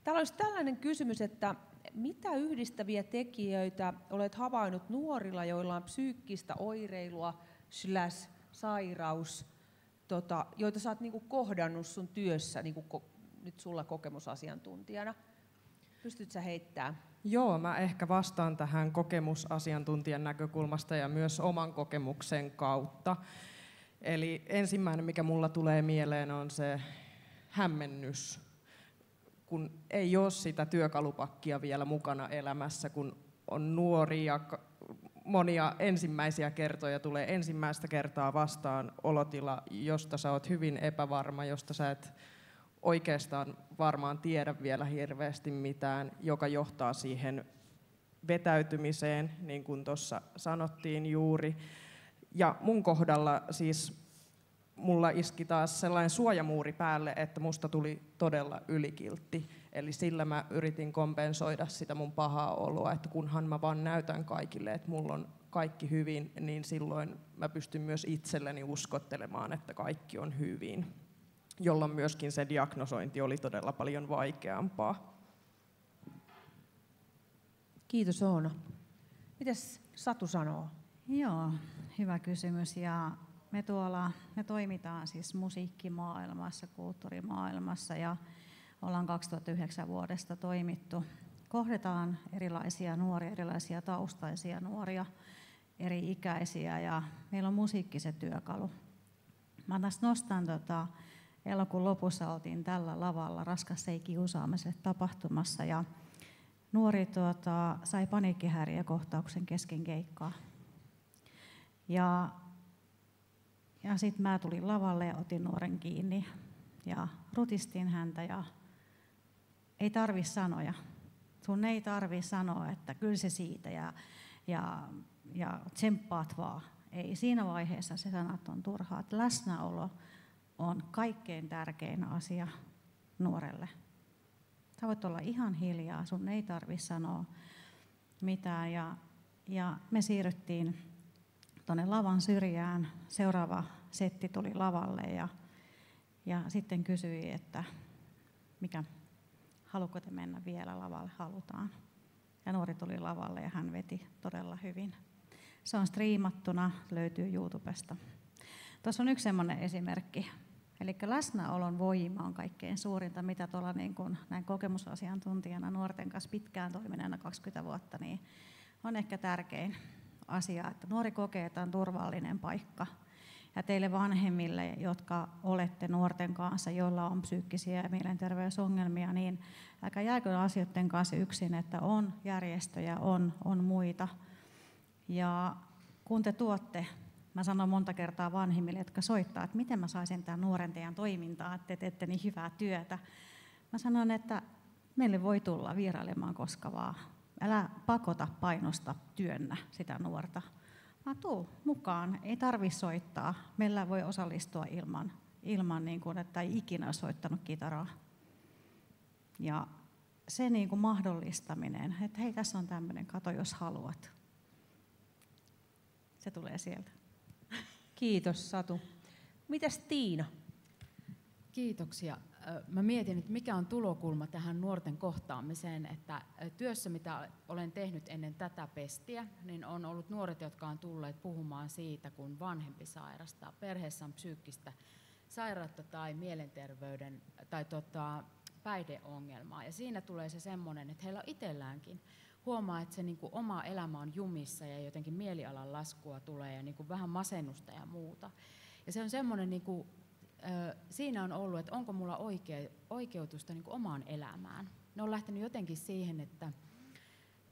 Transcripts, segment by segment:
Täällä olisi tällainen kysymys, että mitä yhdistäviä tekijöitä olet havainnut nuorilla, joilla on psyykkistä oireilua / sairaus, joita sä oot niinku kohdannut sun työssä niinku nyt sulla kokemusasiantuntijana? Pystytkö sä heittämään? Joo, mä ehkä vastaan tähän kokemusasiantuntijan näkökulmasta ja myös oman kokemuksen kautta. Eli ensimmäinen, mikä mulla tulee mieleen, on se hämmennys, kun ei ole sitä työkalupakkia vielä mukana elämässä, kun on nuori ja monia ensimmäisiä kertoja tulee ensimmäistä kertaa vastaan olotila, josta sä oot hyvin epävarma, josta sä et oikeastaan varmaan tiedä vielä hirveästi mitään, joka johtaa siihen vetäytymiseen, niin kuin tuossa sanottiin juuri. Ja mun kohdalla siis mulla iski taas sellainen suojamuuri päälle, että musta tuli todella ylikiltti. Eli sillä mä yritin kompensoida sitä mun pahaa oloa, että kunhan mä vaan näytän kaikille, että mulla on kaikki hyvin, niin silloin mä pystyn myös itselleni uskottelemaan, että kaikki on hyvin. Jolloin myöskin se diagnosointi oli todella paljon vaikeampaa. Kiitos Oona. Mitäs Satu sanoo? Joo, hyvä kysymys. Ja me toimitaan siis musiikkimaailmassa, kulttuurimaailmassa ja ollaan 2009 vuodesta toimittu. Kohdataan erilaisia nuoria, erilaisia taustaisia nuoria, eri ikäisiä ja meillä on musiikki se työkalu. Mä tästä nostan elokuun lopussa oltiin tällä lavalla Raskas ei kiusaamisesta tapahtumassa ja nuori sai paniikkihäiriökohtauksen kesken keikkaa. Ja sitten mä tulin lavalle ja otin nuoren kiinni ja rutistin häntä ja ei tarvi sanoja. Sun ei tarvi sanoa, että kyllä se siitä ja tsemppaat vaan. Ei, siinä vaiheessa se sanat on turhaa. Läsnäolo on kaikkein tärkein asia nuorelle. Sä voit olla ihan hiljaa, sun ei tarvi sanoa mitään. Ja me siirryttiin tuonne lavan syrjään. Seuraava setti tuli lavalle ja sitten kysyi, että haluatko te mennä vielä lavalle? Halutaan. Ja nuori tuli lavalle ja hän veti todella hyvin. Se on striimattuna, löytyy YouTubesta. Tuossa on yksi semmoinen esimerkki. Eli läsnäolon voima on kaikkein suurinta, mitä tuolla niin kuin näin kokemusasiantuntijana nuorten kanssa pitkään toimineena 20 vuotta, niin on ehkä tärkein asia, että nuori kokee, että on turvallinen paikka. Ja teille vanhemmille, jotka olette nuorten kanssa, joilla on psyykkisiä ja mielenterveysongelmia, niin älkää jääkö asioiden kanssa yksin, että on järjestöjä, on muita. Ja kun te tuotte, mä sanon monta kertaa vanhemmille, jotka soittaa, että miten mä saisin tämän nuoren teidän toimintaan, että te teette niin hyvää työtä. Mä sanon, että meille voi tulla vierailemaan koska vaan. Älä pakota, painosta, työnnä sitä nuorta. Vaan tuu mukaan, ei tarvitse soittaa. Meillä voi osallistua ilman niin kuin, että ei ikinä ole soittanut kitaraa. Ja se niin kuin mahdollistaminen, että hei, tässä on tämmöinen, kato jos haluat. Se tulee sieltä. Kiitos Satu. Mitäs Tiina? Kiitoksia. Mä mietin, että mikä on tulokulma tähän nuorten kohtaamiseen, että työssä, mitä olen tehnyt ennen tätä pestiä, niin on ollut nuoret, jotka on tulleet puhumaan siitä, kun vanhempi sairastaa. Perheessä on psyykkistä sairautta tai mielenterveyden tai päihdeongelmaa. Ja siinä tulee se semmoinen, että heillä on itselläänkin huomaa, että se niin kuin oma elämä on jumissa ja jotenkin mielialan laskua tulee ja niin kuin vähän masennusta ja muuta. Ja se on semmoinen, niin kuin, siinä on ollut, että onko mulla oikeutusta niin kuin omaan elämään. Ne on lähtenyt jotenkin siihen,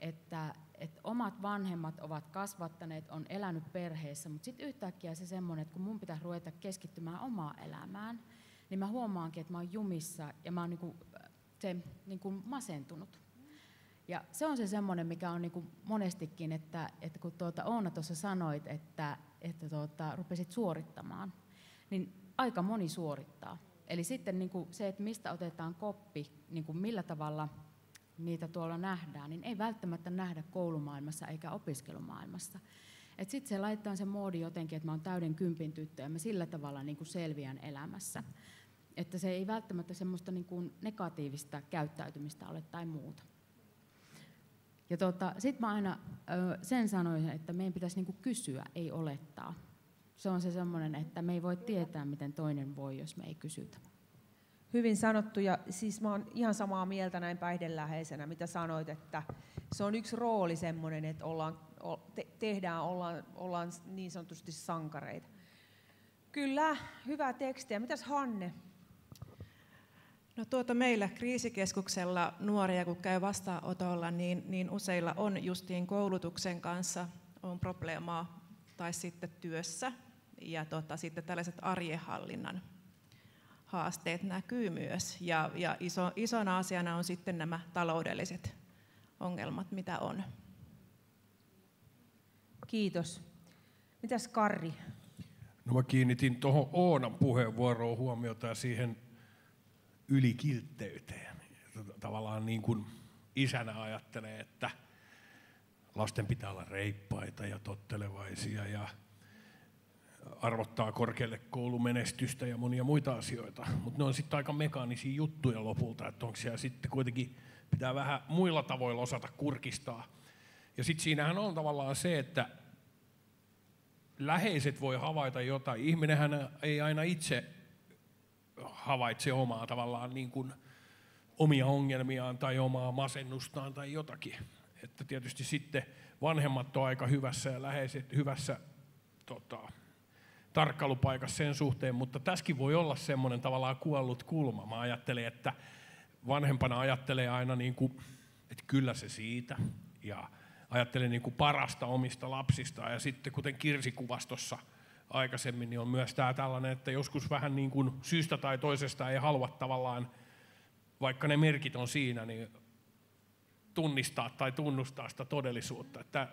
että omat vanhemmat ovat kasvattaneet, on elänyt perheessä, mutta sitten yhtäkkiä se semmoinen, että kun mun pitäisi ruveta keskittymään omaan elämään, niin mä huomaankin, että mä oon jumissa ja mä oon niin kuin masentunut. Ja se on se semmoinen, mikä on niin kuin monestikin, että kun Oona tuossa sanoit, että rupesit suorittamaan, niin aika moni suorittaa. Eli sitten niin kuin se, että mistä otetaan koppi, niin kuin millä tavalla niitä tuolla nähdään, niin ei välttämättä nähdä koulumaailmassa eikä opiskelumaailmassa. Sitten se laitetaan se moodi jotenkin, että mä oon täyden kympin tyttö ja mä sillä tavalla niin kuin selviän elämässä. että se ei välttämättä semmoista niin kuin negatiivista käyttäytymistä ole tai muuta. Ja sitten mä aina sen sanoisin, että meidän pitäisi niin kuin kysyä, ei olettaa. Se on se semmoinen, että me ei voi tietää, miten toinen voi, jos me ei kysytä. Hyvin sanottu, ja siis mä oon ihan samaa mieltä näin päihdeläheisenä, mitä sanoit, että se on yksi rooli semmoinen, että ollaan niin sanotusti sankareita. Kyllä, hyvää tekstiä. Mitäs Hanne? No meillä kriisikeskuksella nuoria, kun käy vastaanotolla, niin useilla on justiin koulutuksen kanssa on probleemaa tai sitten työssä. Ja sitten tällaiset arjenhallinnan haasteet näkyy myös. Ja isona asiana on sitten nämä taloudelliset ongelmat, mitä on. Kiitos. Mitäs Karri? No mä kiinnitin tuohon Oonan puheenvuoroon huomiota ja siihen ylikiltteyteen. Tavallaan niin kuin isänä ajattelee, että lasten pitää olla reippaita ja tottelevaisia ja arvottaa korkealle koulumenestystä ja monia muita asioita. Mutta ne on sitten aika mekaanisia juttuja lopulta, että onko siellä sitten kuitenkin pitää vähän muilla tavoilla osata kurkistaa. Ja sitten siinähän on tavallaan se, että läheiset voi havaita jotain. Ihminenhän ei aina itse havaitse omaa tavallaan niin kuin omia ongelmiaan tai omaa masennustaan tai jotakin. Että tietysti sitten vanhemmat on aika hyvässä ja läheiset hyvässä tarkkailupaikassa sen suhteen, mutta tässäkin voi olla semmoinen tavallaan kuollut kulma. Mä ajattelen, että vanhempana ajattelee aina niin kuin, että kyllä se siitä ja ajattelee niin kuin parasta omista lapsistaan ja sitten kuten Kirsi-kuvastossa aikaisemmin, niin on myös tämä tällainen, että joskus vähän niin kuin syystä tai toisesta ei halua tavallaan, vaikka ne merkit on siinä, niin tunnistaa tai tunnustaa sitä todellisuutta. Että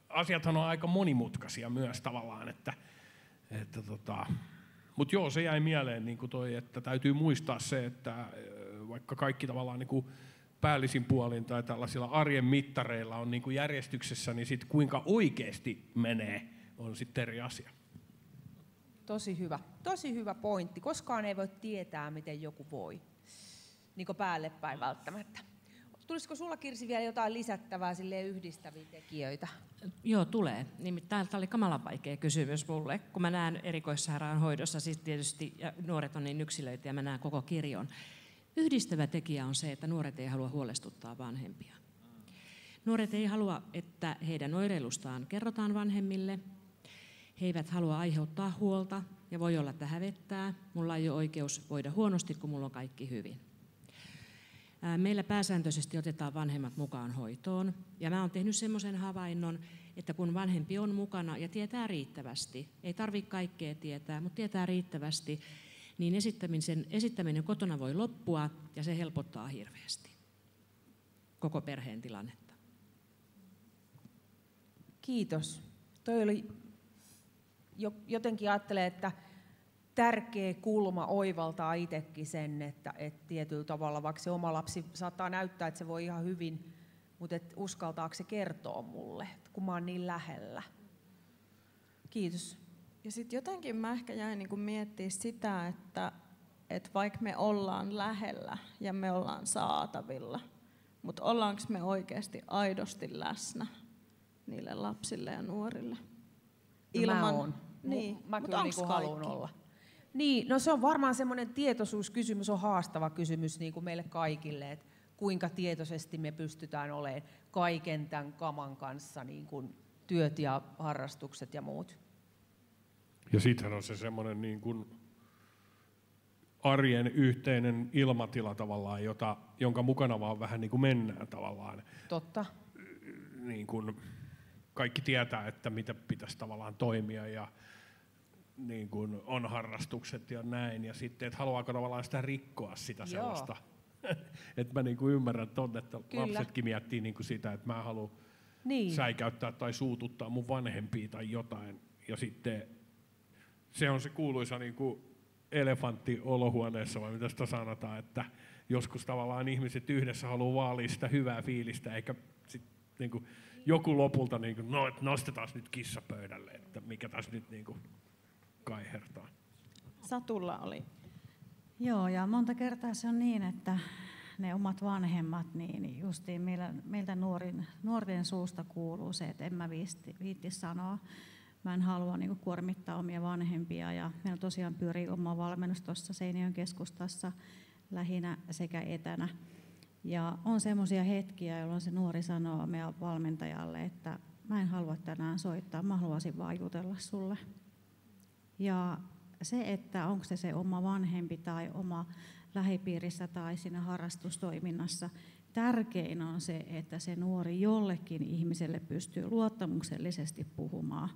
asiathan on aika monimutkaisia myös tavallaan, mutta joo, se jäi mieleen, niin kuin toi, että täytyy muistaa se, että vaikka kaikki tavallaan niin kuin päällisin puolin tai tällaisilla arjen mittareilla on niin kuin järjestyksessä, niin sit kuinka oikeasti menee, on sitten eri asia. Tosi hyvä pointti. Koskaan ei voi tietää, miten joku voi, niin kuin päälle päin välttämättä. Tulisiko sulla, Kirsi, vielä jotain lisättävää yhdistäviä tekijöitä? Joo, tulee. Nimittäin tämä oli kamalan vaikea kysymys mulle, kun mä näen erikoissairaanhoidossa, siis tietysti ja nuoret on niin yksilöitä ja mä näen koko kirjon. Yhdistävä tekijä on se, että nuoret ei halua huolestuttaa vanhempia. Nuoret ei halua, että heidän oireilustaan kerrotaan vanhemmille. He eivät halua aiheuttaa huolta ja voi olla, että hävettää. Mulla ei ole oikeus voida huonosti, kun mulla on kaikki hyvin. Meillä pääsääntöisesti otetaan vanhemmat mukaan hoitoon. Ja mä oon tehnyt semmoisen havainnon, että kun vanhempi on mukana ja tietää riittävästi, ei tarvitse kaikkea tietää, mutta tietää riittävästi, niin esittäminen kotona voi loppua ja se helpottaa hirveästi koko perheen tilannetta. Kiitos. Toi oli jotenkin ajattelee, että tärkeä kulma oivaltaa itsekin sen, että tietyllä tavalla, vaikka se oma lapsi saattaa näyttää, että se voi ihan hyvin, mutta uskaltaako se kertoa mulle, kun mä oon niin lähellä. Kiitos. Ja sitten jotenkin mä ehkä jäin niin miettimään sitä, että vaikka me ollaan lähellä ja me ollaan saatavilla, mutta ollaanko me oikeasti aidosti läsnä niille lapsille ja nuorille? Ilman, mä oon. Niin, mä kyllä niin haluan olla. Niin, no se on varmaan semmoinen tietoisuuskysymys, on haastava kysymys niin kuin meille kaikille, että kuinka tietoisesti me pystytään olemaan kaiken tämän kaman kanssa, niin kuin työt ja harrastukset ja muut. Ja sittenhän on se semmoinen niin kuin arjen yhteinen ilmatila tavallaan, jonka mukana vaan vähän niin kuin mennään tavallaan. Totta. Niin kuin kaikki tietää, että mitä pitäisi tavallaan toimia ja niin kuin on harrastukset ja näin. Ja sitten, että haluaako tavallaan sitä rikkoa sitä sellaista. Että mä niin kuin ymmärrän tonne, että kyllä. Lapsetkin miettii niin kuin sitä, että mä haluan säikäyttää tai suututtaa mun vanhempia tai jotain. Ja sitten se on se kuuluisa niin kuin elefantti olohuoneessa, vai mitä sitä sanotaan, että joskus tavallaan ihmiset yhdessä haluaa vaalia sitä hyvää fiilistä, eikä sit niin kuin joku lopulta niin kuin, no, että nostetaan nyt kissa pöydälle, että mikä tässä nyt niin kuin kaihertaa. Satulla oli Joo, ja monta kertaa se on niin, että ne omat vanhemmat, niin justiin meiltä nuorten suusta kuuluu se, että en mä viitti sanoa. Mä en halua niin kuin kuormittaa omia vanhempia, ja meillä tosiaan pyörii oma valmennus tuossa Seinäjoen keskustassa lähinnä sekä etänä. Ja on semmoisia hetkiä, jolloin se nuori sanoo meidän valmentajalle, että mä en halua tänään soittaa, mä haluaisin vaan jutella sulle. Ja se, että onko se oma vanhempi tai oma lähipiirissä tai siinä harrastustoiminnassa, tärkein on se, että se nuori jollekin ihmiselle pystyy luottamuksellisesti puhumaan.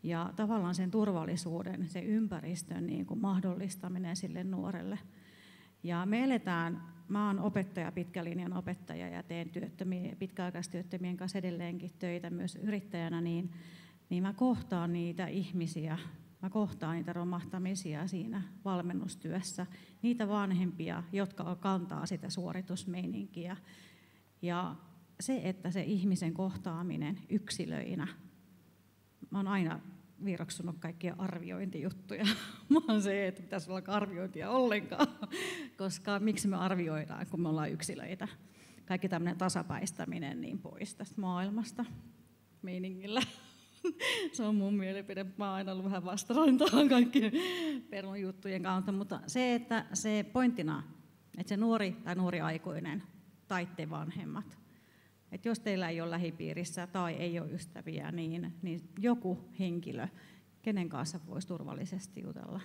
Ja tavallaan sen turvallisuuden, sen ympäristön niin kuin mahdollistaminen sille nuorelle. Ja me mä oon opettaja, pitkälinjan opettaja ja teen pitkäaikaistyöttömien kanssa edelleenkin töitä myös yrittäjänä, niin mä kohtaan niitä ihmisiä, mä kohtaan niitä romahtamisia siinä valmennustyössä, niitä vanhempia, jotka kantaa sitä suoritusmeininkiä. Ja se, että se ihmisen kohtaaminen yksilöinä, mä oon aina viroksunut kaikkia arviointijuttuja. Mä oon se, että pitäisi olla arviointia ollenkaan, koska miksi me arvioidaan, kun me ollaan yksilöitä. Kaikki tämmöinen tasapäistäminen niin pois tästä maailmasta meiningillä. Se on mun mielipide. Mä oon aina ollut vähän vastarantaan kaikkien perunjuttujen kautta, mutta se, että se pointtina, että se nuori tai nuori aikuinen tai te vanhemmat, että jos teillä ei ole lähipiirissä tai ei ole ystäviä, niin joku henkilö, kenen kanssa voisi turvallisesti jutella.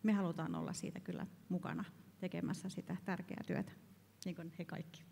Me halutaan olla siitä kyllä mukana tekemässä sitä tärkeää työtä, niin kuin he kaikki.